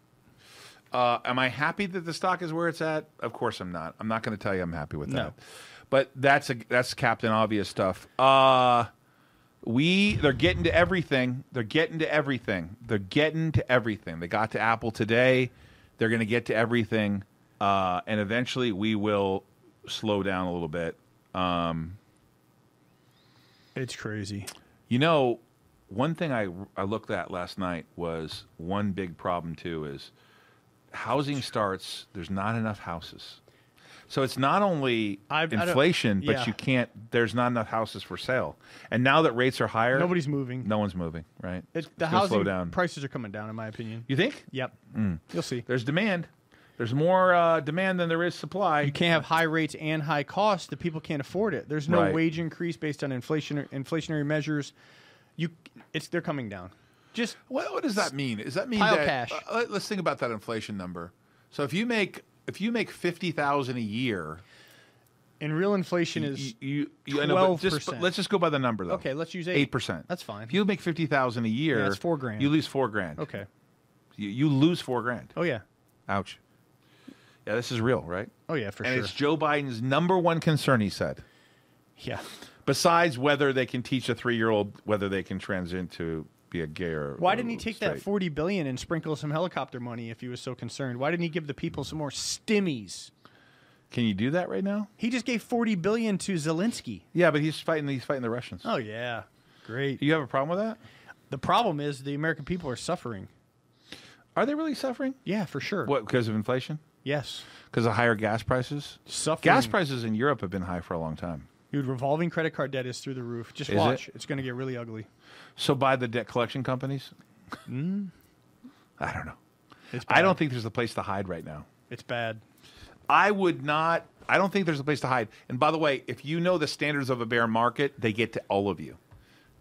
Am I happy that the stock is where it's at? Of course I'm not. I'm not going to tell you I'm happy with that. But that's Captain Obvious stuff. They're getting to everything. They're getting to everything. They're getting to everything. They got to Apple today. They're going to get to everything, and eventually we will slow down a little bit. It's crazy. You know, one thing I looked at last night was one big problem too is housing starts. There's not enough houses. So it's not only inflation, but you can't. There's not enough houses for sale. And now that rates are higher, nobody's moving. No one's moving, right? The housing prices are coming down, in my opinion. You think? Yep. You'll see. There's demand. There's more demand than there is supply. You can't have high rates and high costs. The people can't afford it. There's no wage increase based on inflationary measures. They're coming down. Just what does that mean? Does that mean pile that cash? Let's think about that inflation number. So if you make $50,000 a year, and real inflation is 12%. Let's just go by the number though. Okay, let's use 8%. That's fine. If you make $50,000 a year, that's $4,000. You lose $4,000. Okay. You lose $4,000. Oh yeah. Ouch. Yeah, this is real, right? Oh yeah, for sure. And it's Joe Biden's number one concern. He said. Yeah. Besides whether they can teach a 3-year-old whether they can transition to be a gay or Why didn't he take that straight. $40 billion and sprinkle some helicopter money if he was so concerned? Why didn't he give the people some more stimmies? Can you do that right now? He just gave $40 billion to Zelensky. Yeah, but he's fighting the Russians. Oh yeah, great. You have a problem with that? The problem is the American people are suffering. Are they really suffering? Yeah, for sure. What, because of inflation? Yes. Because of higher gas prices? Suffering. Gas prices in Europe have been high for a long time. Dude, revolving credit card debt is through the roof. Just Is watch. it? It's going to get really ugly. So by the debt collection companies? I don't know. It's bad. I don't think there's a place to hide right now. It's bad. I don't think there's a place to hide. And by the way, if you know the standards of a bear market, they get to all of you.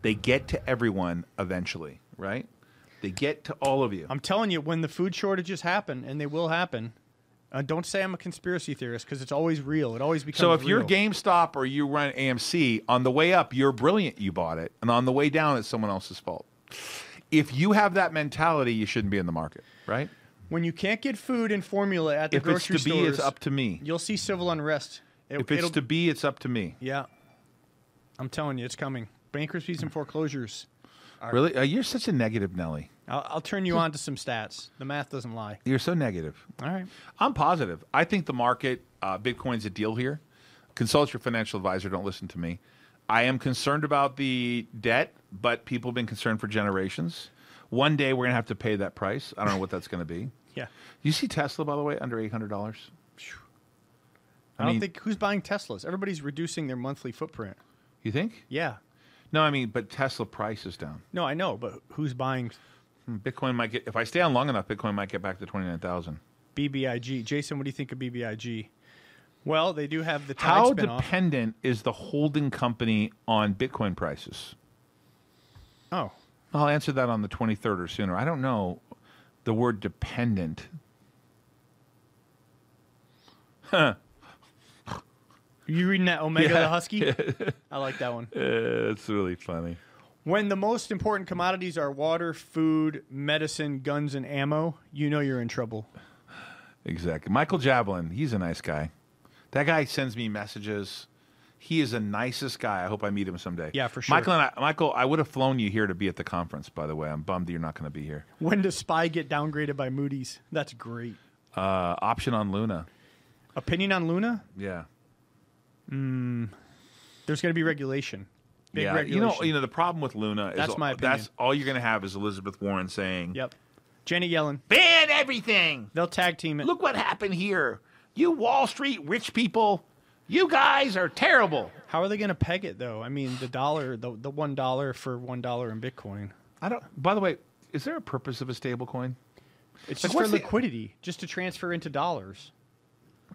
They get to everyone eventually, right? They get to all of you. I'm telling you, when the food shortages happen, and they will happen, don't say I'm a conspiracy theorist because it's always real. It always becomes So if real. you're GameStop or you run AMC, on the way up, you're brilliant, you bought it. And on the way down, it's someone else's fault. If you have that mentality, you shouldn't be in the market, right? When you can't get food and formula at the If it's grocery to be, stores, it's up to me. you'll see civil unrest. If it's to be, it's up to me. Yeah. I'm telling you, it's coming. Bankruptcies and foreclosures. Really? You're such a negative, Nelly. I'll turn you on to some stats. The math doesn't lie. You're so negative. All right. I'm positive. I think the market, Bitcoin's a deal here. Consult your financial advisor. Don't listen to me. I am concerned about the debt, but people have been concerned for generations. One day we're going to have to pay that price. I don't know what that's going to be. Yeah. You see Tesla, by the way, under $800? I don't think who's buying Teslas. Everybody's reducing their monthly footprint. You think? Yeah. No, I mean, but Tesla price is down. No, I know, but who's buying Bitcoin might get, if I stay on long enough, Bitcoin might get back to 29,000. BBIG? Jason, what do you think of BBIG? Well, they do have the Tide How spinoff. dependent is the holding company on Bitcoin prices? Oh. I'll answer that on the 23rd or sooner. I don't know the word dependent. Are you reading that Omega Yeah. the Husky? I like that one. It's really funny. When the most important commodities are water, food, medicine, guns, and ammo, you know you're in trouble. Exactly. Michael Javelin, he's a nice guy. That guy sends me messages. He is the nicest guy. I hope I meet him someday. Yeah, for sure. Michael, I would have flown you here to be at the conference, by the way. I'm bummed that you're not going to be here. When does Spy get downgraded by Moody's? That's great. Option on Luna. Opinion on Luna? Yeah. There's going to be regulation. Big Yeah. regulation. You know, the problem with Luna is That's my opinion. that's all you're going to have is Elizabeth Warren saying, Yep. Janet Yellen. ban everything. They'll tag team it. Look what happened here. You Wall Street rich people, you guys are terrible. How are they going to peg it, though? I mean, the dollar, the $1 for $1 in Bitcoin. I don't. By the way, is there a purpose of a stable coin? It's Like, just for what's the- liquidity, just to transfer into dollars.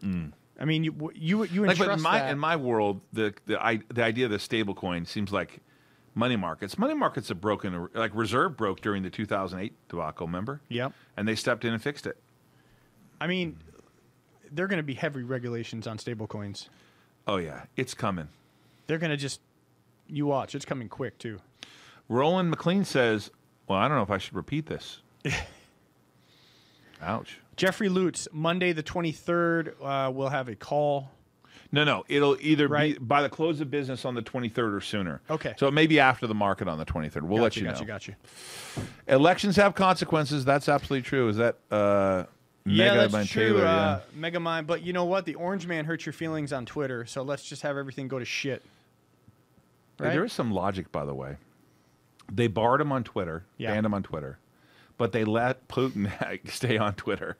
I mean, you Like, but entrust in my world, the idea of the stable coin seems like money markets. Money markets have broken. Like Reserve broke during the 2008 debacle. Remember? Yep. And they stepped in and fixed it. I mean, there are going to be heavy regulations on stablecoins. Oh yeah, it's coming. They're going to just, you watch, it's coming quick too. Roland McLean says, "Well, I don't know if I should repeat this." Ouch. Jeffrey Lutz, Monday the 23rd, we'll have a call. No, it'll either be Right. by the close of business on the 23rd or sooner. Okay. So it may be after the market on the 23rd. We'll let you know. Gotcha. Elections have consequences. That's absolutely true. Is that Yeah, Mega that's Man true. Taylor? Yeah. Megamind, but you know what? The Orange Man hurt your feelings on Twitter, so let's just have everything go to shit. Right? There is some logic, by the way. They barred him on Twitter, Yeah. banned him on Twitter, but they let Putin stay on Twitter.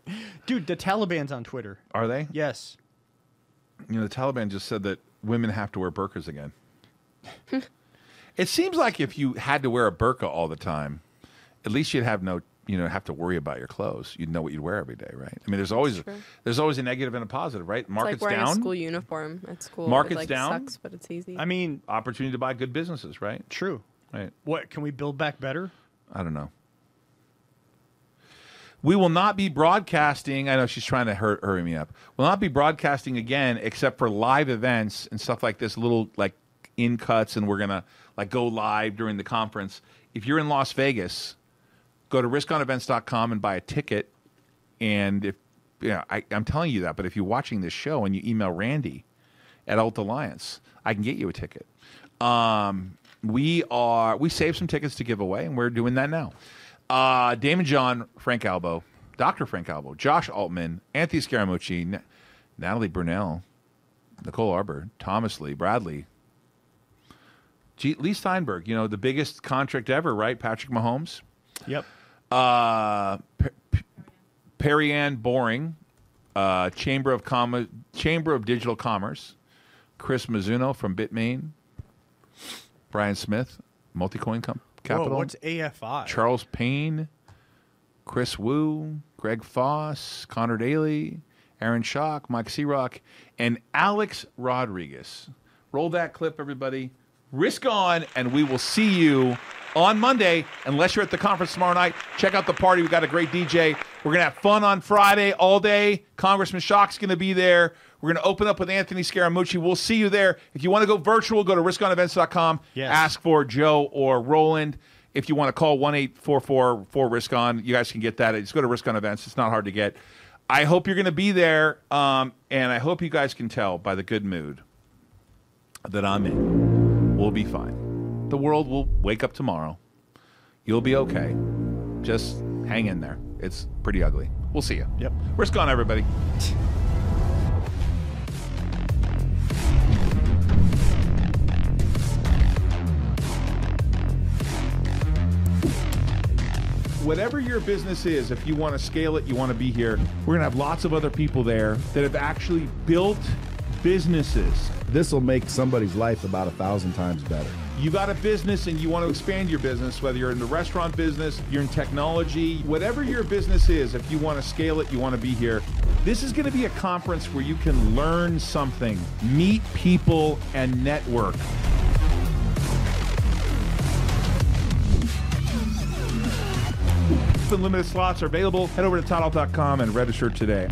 Dude, the Taliban's on Twitter. Are they? Yes. You know, the Taliban just said that women have to wear burqas again. It seems like if you had to wear a burqa all the time, at least you'd have have to worry about your clothes. You'd know what you'd wear every day, right? I mean, there's always a negative and a positive, right? It's Markets like wearing down, a school uniform at school. Markets it, like, down. sucks, but it's easy. I mean, opportunity to buy good businesses, right? true. Right. What, can we build back better? I don't know. We will not be broadcasting. I know she's trying to hurry me up. We'll not be broadcasting again, except for live events and stuff like this, little like in cuts, and we're gonna like go live during the conference. If you're in Las Vegas, go to riskonevents.com and buy a ticket. And if I'm telling you that, but if you're watching this show and you email Randy at Alt Alliance, I can get you a ticket. we saved some tickets to give away, and we're doing that now. Damon John, Frank Albo, Dr. Frank Albo, Josh Altman, Anthony Scaramucci, Natalie Burnell, Nicole Arbor, Thomas Lee, Bradley, Lee Steinberg, you know, the biggest contract ever, right? Patrick Mahomes. Yep. Perry Ann Boring, Chamber of Digital Commerce, Chris Mizuno from Bitmain, Brian Smith, Multicoin Capital. Whoa, what's AFI? Charles Payne, Chris Wu, Greg Foss, Connor Daly, Aaron Schock, Mike Searock, and Alex Rodriguez. Roll that clip, everybody. Risk on, and we will see you on Monday. Unless you're at the conference tomorrow night, check out the party. We've got a great DJ. We're going to have fun on Friday all day. Congressman Schock's going to be there. We're going to open up with Anthony Scaramucci. We'll see you there. If you want to go virtual, go to riskonevents.com. Yes. Ask for Joe or Roland. If you want to call 1-844-4-RISK-ON, you guys can get that. Just go to Risk on Events. It's not hard to get. I hope you're going to be there, and I hope you guys can tell by the good mood that I'm in. We'll be fine. The world will wake up tomorrow. You'll be okay. Just hang in there. It's pretty ugly. We'll see you. Yep. Risk on, everybody. Whatever your business is, if you want to scale it, you want to be here, we're going to have lots of other people there that have actually built businesses. This will make somebody's life about 1,000 times better. You got a business and you want to expand your business, whether you're in the restaurant business, you're in technology, whatever your business is, if you want to scale it, you want to be here. This is going to be a conference where you can learn something, meet people, and network. Limited slots are available. Head over to ToddAult.com and register today.